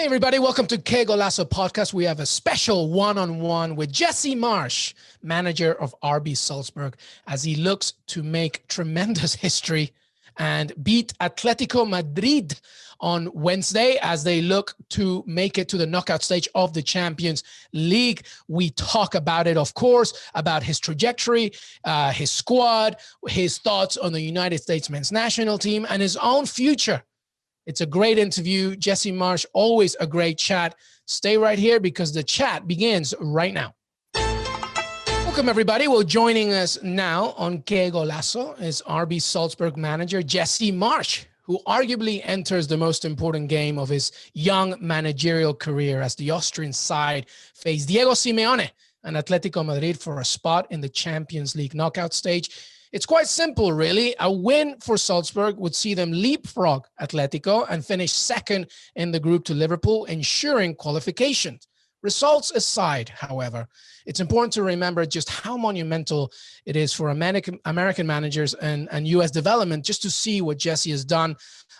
Hey, everybody. Welcome to Que Golazo podcast. We have a special one-on-one with Jesse Marsch, manager of RB Salzburg, as he looks to make tremendous history and beat Atletico Madrid on Wednesday as they look to make it to the knockout stage of the Champions League. We talk about it, of course, about his trajectory, his squad, his thoughts on the United States men's national team, and his own future. It's a great interview. Jesse Marsch, always a great chat. Stay right here because the chat begins right now. Welcome, everybody. Well, joining us now on Que Golazo is RB Salzburg manager Jesse Marsch, who arguably enters the most important game of his young managerial career as the Austrian side face Diego Simeone and Atletico Madrid for a spot in the Champions League knockout stage. It's quite simple, really. A win for Salzburg would see them leapfrog Atletico and finish second in the group to Liverpool, ensuring qualification. Results aside, however, it's important to remember just how monumental it is for American managers and U.S. development just to see what Jesse has done.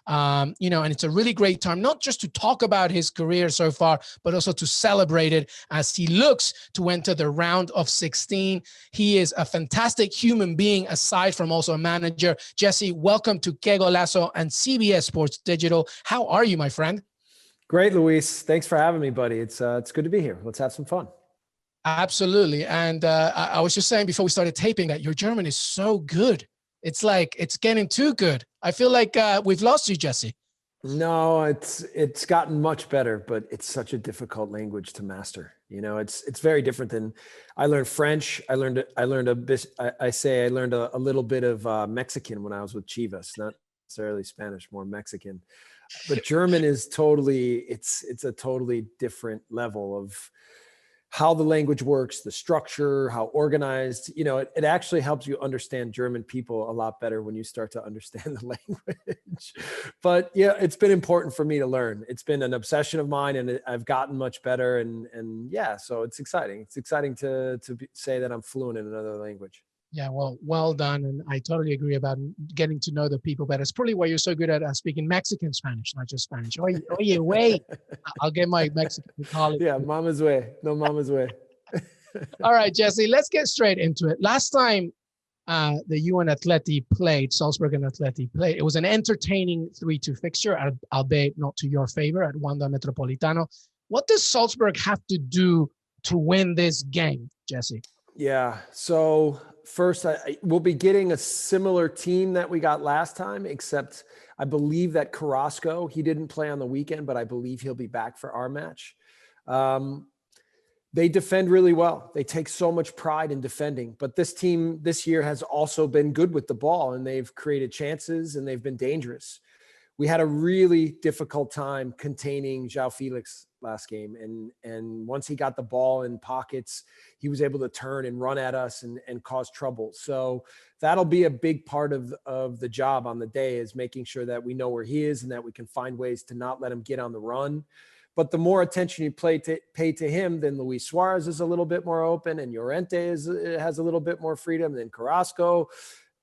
And it's a really great time, not just to talk about his career so far, but also to celebrate it as he looks to enter the round of 16. He is a fantastic human being, aside from also a manager. Jesse, welcome to Que Golazo and CBS Sports Digital. How are you, my friend? Great, Luis. Thanks for having me, buddy. It's good to be here. Let's have some fun. Absolutely. And I was just saying before we started taping that your German is so good. It's like it's getting too good. I feel like we've lost you, Jesse. No, it's gotten much better, but it's such a difficult language to master. You know, it's very different than I learned French. I learned a bit. I learned a little bit of Mexican when I was with Chivas, not necessarily Spanish, more Mexican. But German is it's a totally different level of how the language works, the structure, how organized. You know, it actually helps you understand German people a lot better when you start to understand the language. But yeah, it's been important for me to learn. It's been an obsession of mine, and I've gotten much better. And yeah, so it's exciting. It's exciting to say that I'm fluent in another language. Yeah, well done. And I totally agree about getting to know the people better. It's probably why you're so good at speaking Mexican Spanish, not just Spanish. Oye, wait. I'll get my Mexican colleague. Yeah, mama's way. No mama's way. All right, Jesse, let's get straight into it. Last time the you and Atleti played, Salzburg and Atleti played, it was an entertaining 3-2 fixture, albeit not to your favor at Wanda Metropolitano. What does Salzburg have to do to win this game, Jesse? Yeah, so first, we'll be getting a similar team that we got last time, except I believe that Carrasco, he didn't play on the weekend, but I believe he'll be back for our match. They defend really well. They take so much pride in defending, but this team this year has also been good with the ball, and they've created chances and they've been dangerous. We had a really difficult time containing João Felix last game. And once he got the ball in pockets, he was able to turn and run at us and cause trouble. So that'll be a big part of the job on the day, is making sure that we know where he is and that we can find ways to not let him get on the run. But the more attention you pay to him, then Luis Suarez is a little bit more open, and Llorente has a little bit more freedom than Carrasco.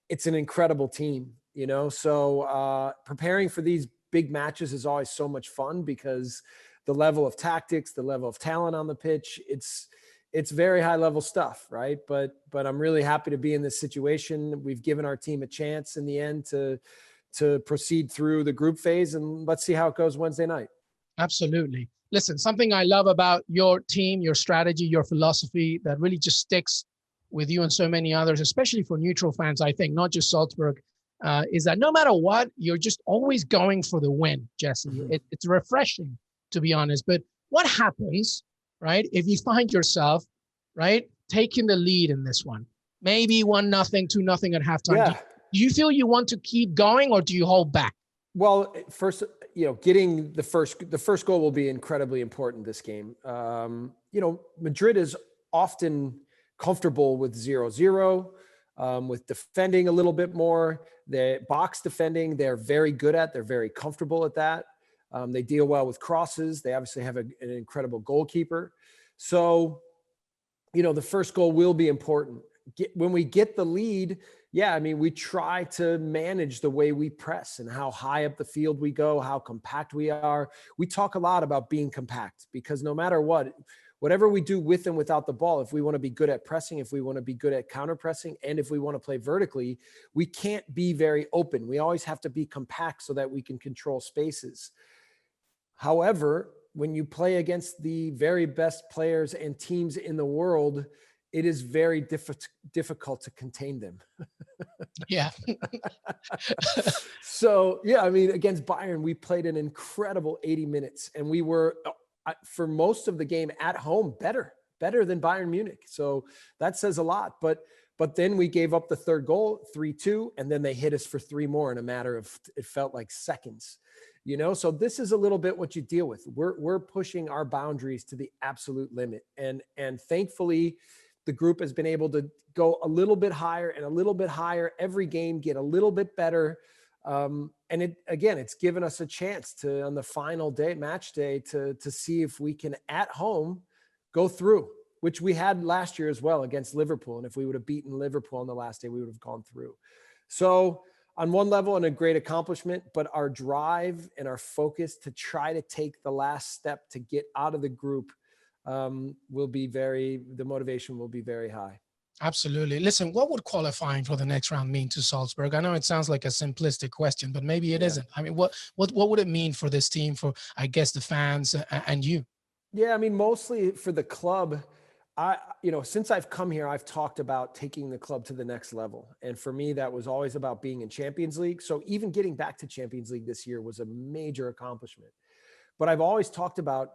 It's an incredible team, you know? So preparing for these big matches is always so much fun because the level of tactics, the level of talent on the pitch, it's very high level stuff, right? But I'm really happy to be in this situation. We've given our team a chance in the end to proceed through the group phase, and let's see how it goes Wednesday night. Absolutely. Listen, something I love about your team, your strategy, your philosophy that really just sticks with you and so many others, especially for neutral fans, I think, not just Salzburg, is that no matter what, you're just always going for the win, Jesse. Mm-hmm. It's refreshing, to be honest. But what happens, right, if you find yourself, right, taking the lead in this one? Maybe 1-0, 2-0 at halftime. Yeah. Do you feel you want to keep going, or do you hold back? Well, first, getting the first goal will be incredibly important this game. Madrid is often comfortable with 0-0, with defending a little bit more. The box defending, they're very good at. They're very comfortable at that. They deal well with crosses. They obviously have an incredible goalkeeper. So, the first goal will be important. When we get the lead, Yeah, I mean, we try to manage the way we press and how high up the field we go, how compact we are. We talk a lot about being compact because no matter what, whatever we do with and without the ball, if we want to be good at pressing, if we want to be good at counter pressing, and if we want to play vertically, we can't be very open. We always have to be compact so that we can control spaces. However, when you play against the very best players and teams in the world, it is very difficult to contain them. Yeah. So, yeah, I mean, against Bayern, we played an incredible 80 minutes and we were, for most of the game at home, better than Bayern Munich. So that says a lot. But then we gave up the third goal, 3-2, and then they hit us for 3 more in a matter of, it felt like seconds. So this is a little bit what you deal with. We're pushing our boundaries to the absolute limit. And thankfully, the group has been able to go a little bit higher and a little bit higher every game, get a little bit better. And it's given us a chance to, on the final day, match day, to see if we can at home go through, which we had last year as well against Liverpool. And if we would have beaten Liverpool on the last day, we would have gone through. So on one level, and a great accomplishment, but our drive and our focus to try to take the last step to get out of the group the motivation will be very high. Absolutely. Listen, what would qualifying for the next round mean to Salzburg? I know it sounds like a simplistic question, but maybe it isn't. I mean, what would it mean for this team, for, I guess, the fans and you? Yeah, I mean, mostly for the club. Since I've come here, I've talked about taking the club to the next level. And for me, that was always about being in Champions League. So even getting back to Champions League this year was a major accomplishment. But I've always talked about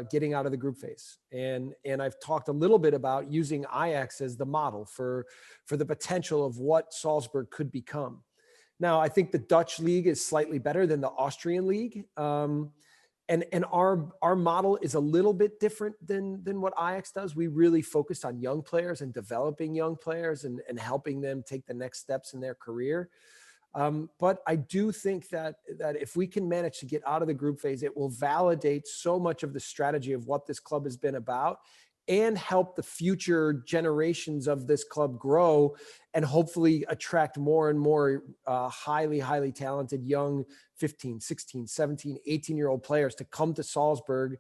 getting out of the group phase. And I've talked a little bit about using Ajax as the model for the potential of what Salzburg could become. Now, I think the Dutch league is slightly better than the Austrian league. And our model is a little bit different than what Ajax does. We really focused on young players and developing young players and helping them take the next steps in their career. But I do think that if we can manage to get out of the group phase, it will validate so much of the strategy of what this club has been about and help the future generations of this club grow and hopefully attract more and more highly, highly talented young 15, 16, 17, 18-year-old players to come to Salzburg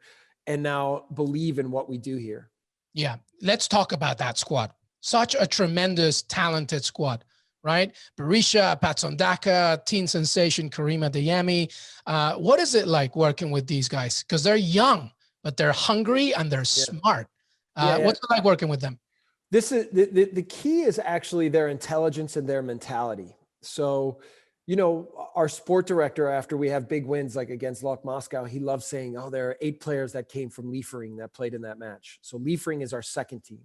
and now believe in what we do here. Yeah, let's talk about that squad. Such a tremendous, talented squad, right? Berisha, Patson Daka, teen sensation Karim Adeyemi. What is it like working with these guys? Because they're young, but they're hungry and they're smart. What's it like working with them? This is the key is actually their intelligence and their mentality. So, our sport director, after we have big wins like against Lok Moscow, he loves saying, "Oh, there are 8 players that came from Liefering that played in that match." So Liefering is our second team.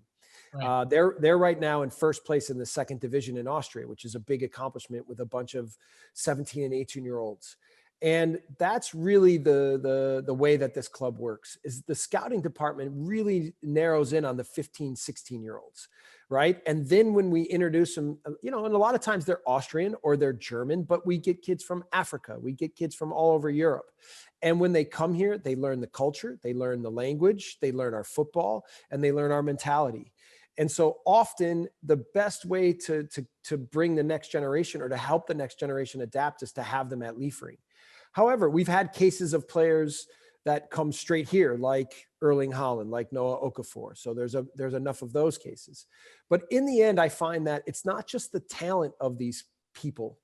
Right. They're right now in first place in the second division in Austria, which is a big accomplishment with a bunch of 17 and 18-year-olds. And that's really the way that this club works, is the scouting department really narrows in on the 15, 16-year-olds, right? And then when we introduce them, and a lot of times they're Austrian or they're German, but we get kids from Africa. We get kids from all over Europe. And when they come here, they learn the culture, they learn the language, they learn our football, and they learn our mentality. And so often the best way to bring the next generation or to help the next generation adapt is to have them at Liefering. However, we've had cases of players that come straight here, like Erling Haaland, like Noah Okafor. So there's enough of those cases. But in the end, I find that it's not just the talent of these people.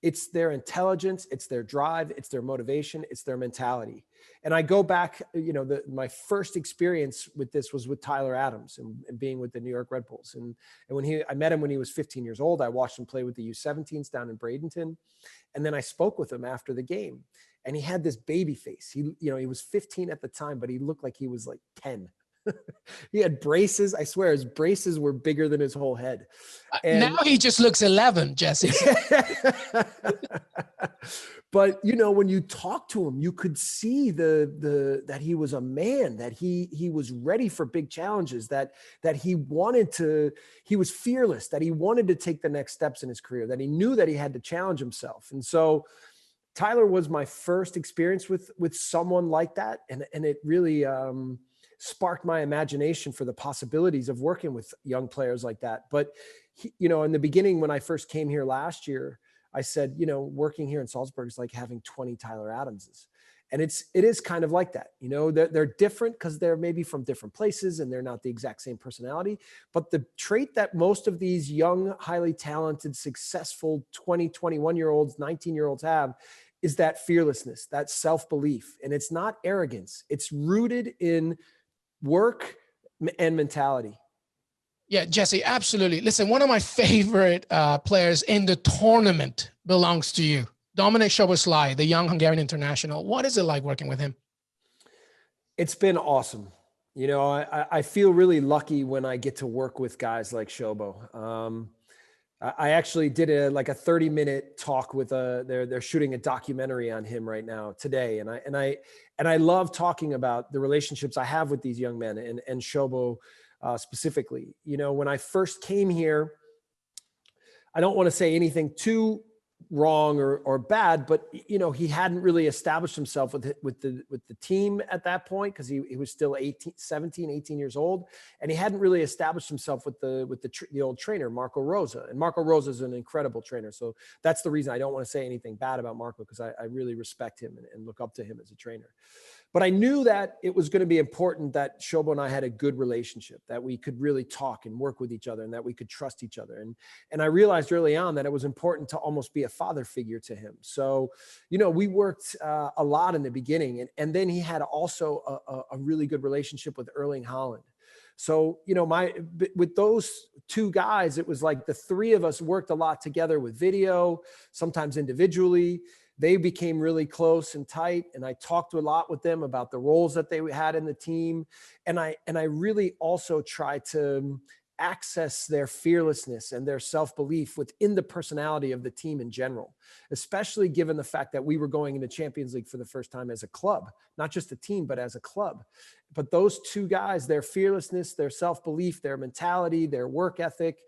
It's their intelligence, it's their drive, it's their motivation, it's their mentality. And I go back, my first experience with this was with Tyler Adams and being with the New York Red Bulls. And when I met him when he was 15 years old. I watched him play with the U17s down in Bradenton. And then I spoke with him after the game, and he had this baby face. He was 15 at the time, but he looked like he was like 10. He had braces. I swear his braces were bigger than his whole head. And now he just looks 11, Jesse. But when you talk to him, you could see that he was a man, that he was ready for big challenges, that he was fearless, that he wanted to take the next steps in his career, that he knew that he had to challenge himself. And so Tyler was my first experience with someone like that. And it really sparked my imagination for the possibilities of working with young players like that. But in the beginning, when I first came here last year, I said, working here in Salzburg is like having 20 Tyler Adamses. And it is kind of like that. They're different because they're maybe from different places and they're not the exact same personality. But the trait that most of these young, highly talented, successful 20, 21-year-olds, 19-year-olds have is that fearlessness, that self-belief. And it's not arrogance. It's rooted in work and mentality. Yeah, Jesse, absolutely. Listen, one of my favorite players in the tournament belongs to you. Dominic Szoboszlai, the young Hungarian international. What is it like working with him? It's been awesome. I feel really lucky when I get to work with guys like Szobo. I actually did a 30-minute talk with they're shooting a documentary on him right now today. And I love talking about the relationships I have with these young men and Szobo specifically. When I first came here, I don't want to say anything too wrong or bad, but he hadn't really established himself with the team at that point because he was still 18 years old, and he hadn't really established himself with the old trainer Marco Rosa. And Marco Rosa is an incredible trainer, so that's the reason I don't want to say anything bad about Marco, because I really respect him and look up to him as a trainer. But I knew that it was going to be important that Szobo and I had a good relationship, that we could really talk and work with each other, and that we could trust each other. And I realized early on that it was important to almost be a father figure to him. So, we worked a lot in the beginning, and then he had also a really good relationship with Erling Haaland. So, with those two guys, it was like the three of us worked a lot together with video, sometimes individually. They became really close and tight, and I talked a lot with them about the roles that they had in the team. And I really also tried to access their fearlessness and their self-belief within the personality of the team in general, especially given the fact that we were going into Champions League for the first time as a club, not just a team, but as a club. But those two guys, their fearlessness, their self-belief, their mentality, their work ethic,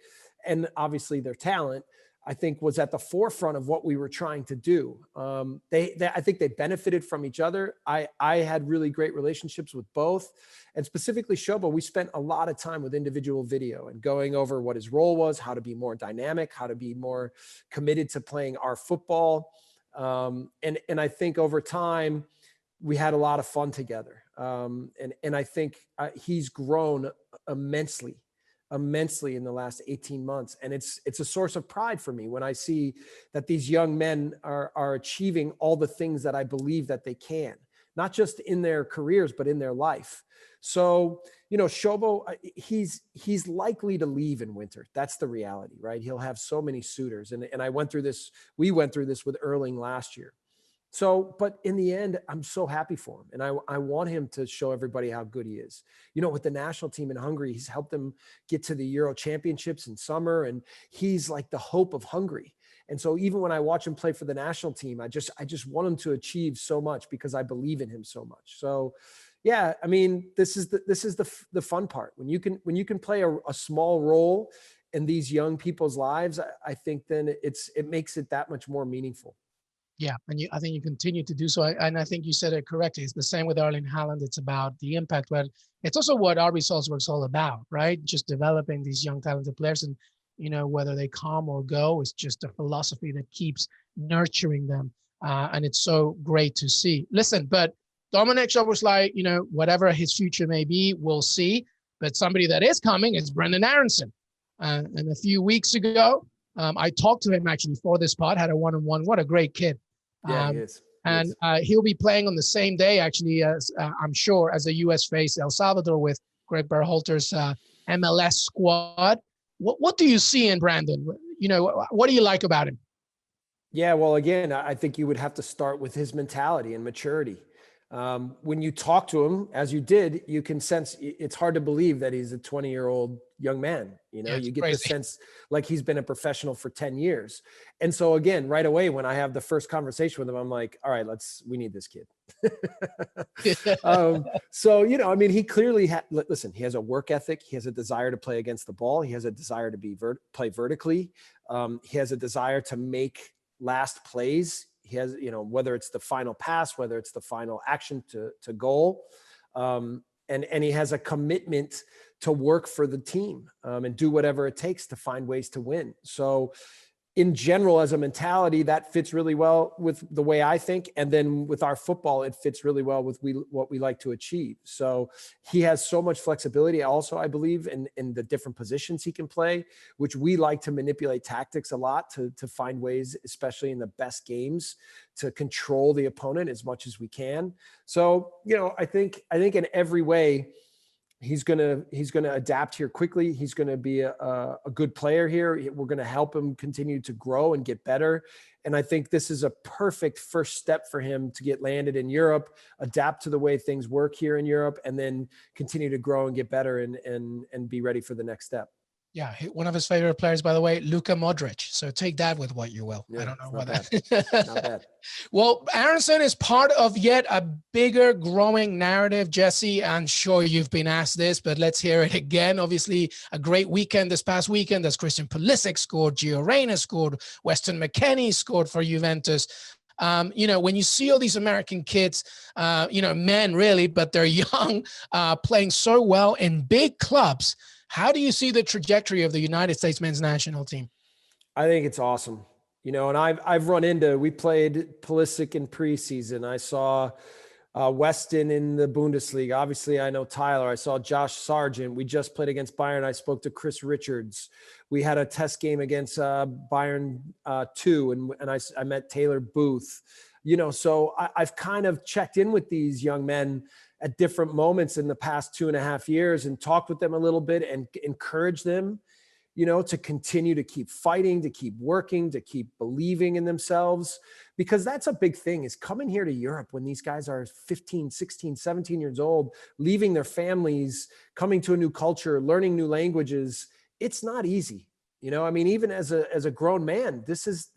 and obviously their talent, I think was at the forefront of what we were trying to do. I think they benefited from each other. I had really great relationships with both, and specifically Szobo, we spent a lot of time with individual video and going over what his role was, how to be more dynamic, how to be more committed to playing our football. And I think over time we had a lot of fun together. And I think he's grown immensely in the last 18 months. And it's a source of pride for me when I see that these young men are achieving all the things that I believe that they can, not just in their careers, but in their life. So, Szobo, he's likely to leave in winter. That's the reality, right? He'll have so many suitors. And we went through this with Erling last year. So, but in the end, I'm so happy for him. And I want him to show everybody how good he is. With the national team in Hungary, he's helped them get to the Euro Championships in summer, and he's like the hope of Hungary. And so even when I watch him play for the national team, I just want him to achieve so much because I believe in him so much. So yeah, I mean, this is the fun part. When you can play a small role in these young people's lives, I think then it makes it that much more meaningful. Yeah, and I think you continue to do so. And I think you said it correctly. It's the same with Erling Haaland. It's about the impact, but it's also what RB Salzburg's all about, right? Just developing these young talented players, and whether they come or go, it's just a philosophy that keeps nurturing them, and it's so great to see. Listen, but Dominik Szoboszlai, whatever his future may be, we'll see. But somebody that is coming is Brenden Aaronson, and a few weeks ago, I talked to him actually for this pod, had a one-on-one. What a great kid. Yeah, he is. And he'll be playing on the same day, actually, as I'm sure, as the U.S. face El Salvador with Greg Berhalter's MLS squad. What do you see in Brenden? What do you like about him? Yeah, well, again, I think you would have to start with his mentality and maturity. When you talk to him, as you did, you can sense it's hard to believe that he's a 20-year-old young man. You get crazy. The sense like he's been a professional for 10 years. And so again, right away, when I have the first conversation with him, I'm like, all right, we need this kid. So, he clearly listen, he has a work ethic. He has a desire to play against the ball. He has a desire to play vertically. He has a desire to make last plays. He has, whether it's the final pass, whether it's the final action to goal. And he has a commitment work for the team, and do whatever it takes to find ways to win. So in general, as a mentality, that fits really well with the way I think. And then with our football, it fits really well with what we like to achieve. So he has so much flexibility also, I believe, in the different positions he can play, which we like to manipulate tactics a lot to find ways, especially in the best games, to control the opponent as much as we can. So, I think in every way, he's gonna adapt here quickly. He's gonna be a good player here. We're gonna help him continue to grow and get better. And I think this is a perfect first step for him to get landed in Europe, adapt to the way things work here in Europe, and then continue to grow and get better and be ready for the next step. Yeah, one of his favorite players, by the way, Luka Modric. So take that with what you will. Yeah, I don't know what that. Not bad. Well, Aaronson is part of yet a bigger growing narrative, Jesse. I'm sure you've been asked this, but let's hear it again. Obviously, a great weekend this past weekend as Christian Pulisic scored, Gio Reyna scored, Weston McKennie scored for Juventus. When you see all these American kids, men really, but they're young, playing so well in big clubs, how do you see the trajectory of the United States men's national team? I think it's awesome. And we played Pulisic in preseason. I saw Weston in the Bundesliga. Obviously, I know Tyler. I saw Josh Sargent. We just played against Bayern. I spoke to Chris Richards. We had a test game against Bayern 2, and I met Taylor Booth. So I've kind of checked in with these young men at different moments in the past 2.5 years and talked with them a little bit and encouraged them, to continue to keep fighting, to keep working, to keep believing in themselves, because that's a big thing, is coming here to Europe when these guys are 15, 16, 17 years old, leaving their families, coming to a new culture, learning new languages. It's not easy. Even as a grown man, this is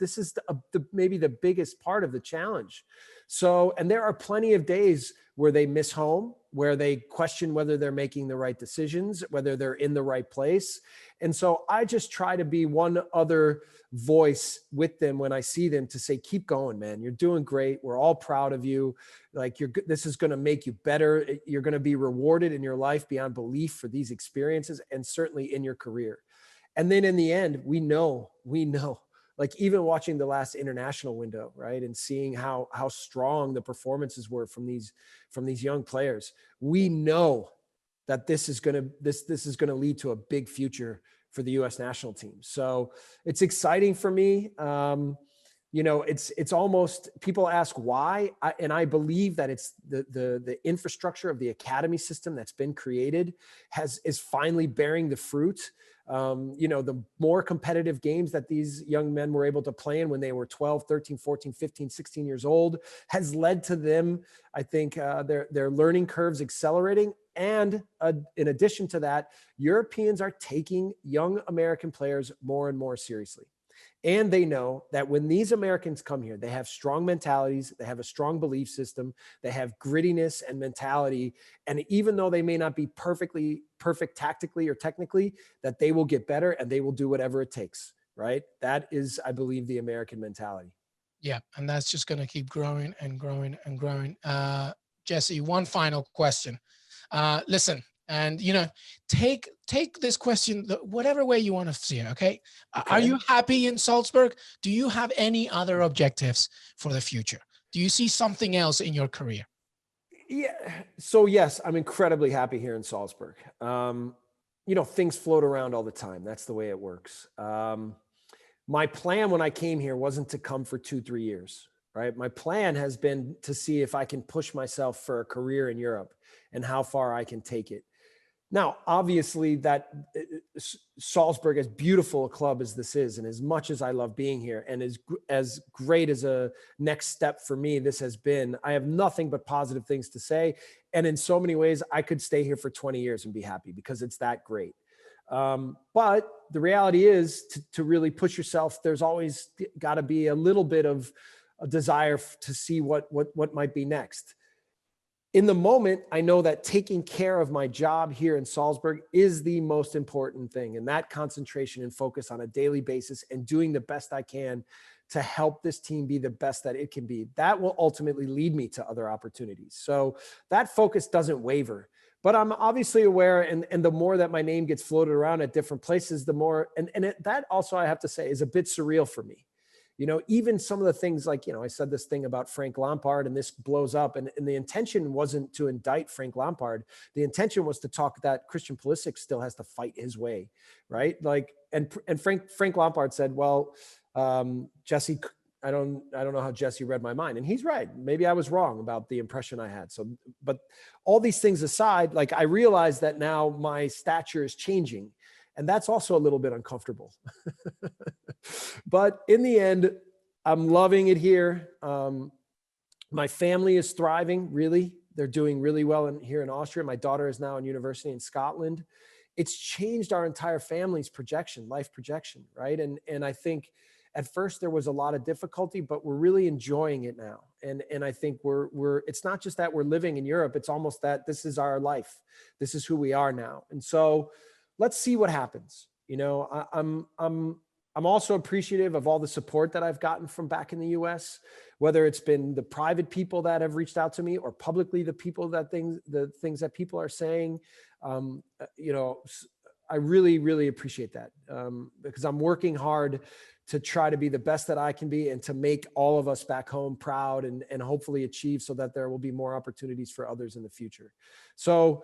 maybe the biggest part of the challenge. So, and there are plenty of days where they miss home, where they question whether they're making the right decisions, whether they're in the right place. And so I just try to be one other voice with them when I see them, to say, keep going, man. You're doing great. We're all proud of you. Like, this is going to make you better. You're going to be rewarded in your life beyond belief for these experiences, and certainly in your career. And then in the end, we know, like, even watching the last international window, right, and seeing how strong the performances were from these young players, we know that this is going to lead to a big future for the U.S. national team. So it's exciting for me. It's almost, people ask why, and I believe that it's the infrastructure of the academy system that's been created is finally bearing the fruit. The more competitive games that these young men were able to play in when they were 12, 13, 14, 15, 16 years old has led to them, I think, their learning curves accelerating. And in addition to that, Europeans are taking young American players more and more seriously. And they know that when these Americans come here, they have strong mentalities, they have a strong belief system, they have grittiness and mentality. And even though they may not be perfect tactically or technically, that they will get better and they will do whatever it takes, right? That is, I believe, the American mentality. Yeah, and that's just going to keep growing and growing and growing. Jesse, one final question. Listen, and take this question whatever way you want to see it. Okay? Are you happy in Salzburg? Do you have any other objectives for the future? Do you see something else in your career? Yeah. So yes, I'm incredibly happy here in Salzburg. Things float around all the time. That's the way it works. My plan when I came here wasn't to come for 2-3 years, right? My plan has been to see if I can push myself for a career in Europe and how far I can take it. Now, obviously, that Salzburg, as beautiful a club as this is, and as much as I love being here, and as great as a next step for me this has been, I have nothing but positive things to say. And in so many ways, I could stay here for 20 years and be happy because it's that great. But the reality is, to really push yourself, there's always got to be a little bit of a desire to see what might be next. In the moment, I know that taking care of my job here in Salzburg is the most important thing. And that concentration and focus on a daily basis and doing the best I can to help this team be the best that it can be, that will ultimately lead me to other opportunities. So that focus doesn't waver. But I'm obviously aware, and the more that my name gets floated around at different places, the more, that also, I have to say, is a bit surreal for me. Even some of the things like, I said this thing about Frank Lampard and this blows up, and the intention wasn't to indict Frank Lampard. The intention was to talk that Christian Pulisic still has to fight his way, right? Like, and Frank Lampard said, well, Jesse, I don't know how Jesse read my mind. And he's right. Maybe I was wrong about the impression I had. So, but all these things aside, like, I realize that now my stature is changing, and that's also a little bit uncomfortable. But in the end, I'm loving it here. My family is thriving, really. They're doing really well here in Austria. My daughter is now in university in Scotland. It's changed our entire family's life projection, right? And I think at first there was a lot of difficulty, but we're really enjoying it now. And I think it's not just that we're living in Europe, it's almost that this is our life. This is who we are now. And so let's see what happens. I'm also appreciative of all the support that I've gotten from back in the US, whether it's been the private people that have reached out to me or publicly the things that people are saying. I really, really appreciate that, because I'm working hard to try to be the best that I can be and to make all of us back home proud and hopefully achieve, so that there will be more opportunities for others in the future. So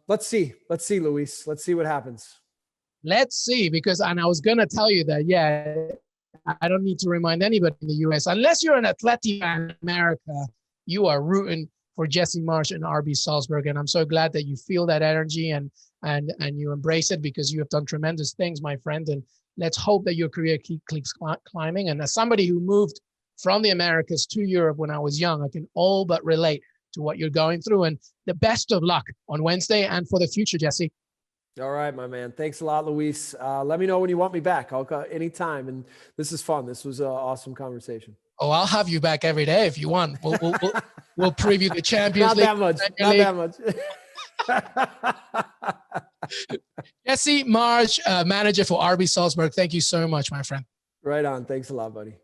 let's see, Luis, let's see what happens. Let's see, and I was going to tell you that, yeah, I don't need to remind anybody in the US, unless you're an Atleti fan in America, you are rooting for Jesse Marsch and RB Salzburg. And I'm so glad that you feel that energy and you embrace it, because you have done tremendous things, my friend. And let's hope that your career keeps climbing. And as somebody who moved from the Americas to Europe when I was young, I can all but relate to what you're going through. And the best of luck on Wednesday and for the future, Jesse. All right, my man. Thanks a lot, Luis. Let me know when you want me back. I'll go anytime. And this is fun. This was an awesome conversation. Oh, I'll have you back every day if you want. We'll preview the Champions League. Not that much. Jesse Marsch, manager for RB Salzburg. Thank you so much, my friend. Right on. Thanks a lot, buddy.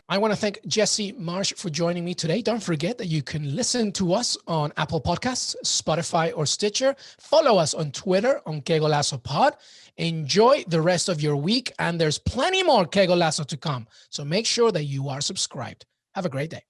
I want to thank Jesse Marsch for joining me today. Don't forget that you can listen to us on Apple Podcasts, Spotify, or Stitcher. Follow us on Twitter on Que Golazo Pod. Enjoy the rest of your week, and there's plenty more Que Golazo to come. So make sure that you are subscribed. Have a great day.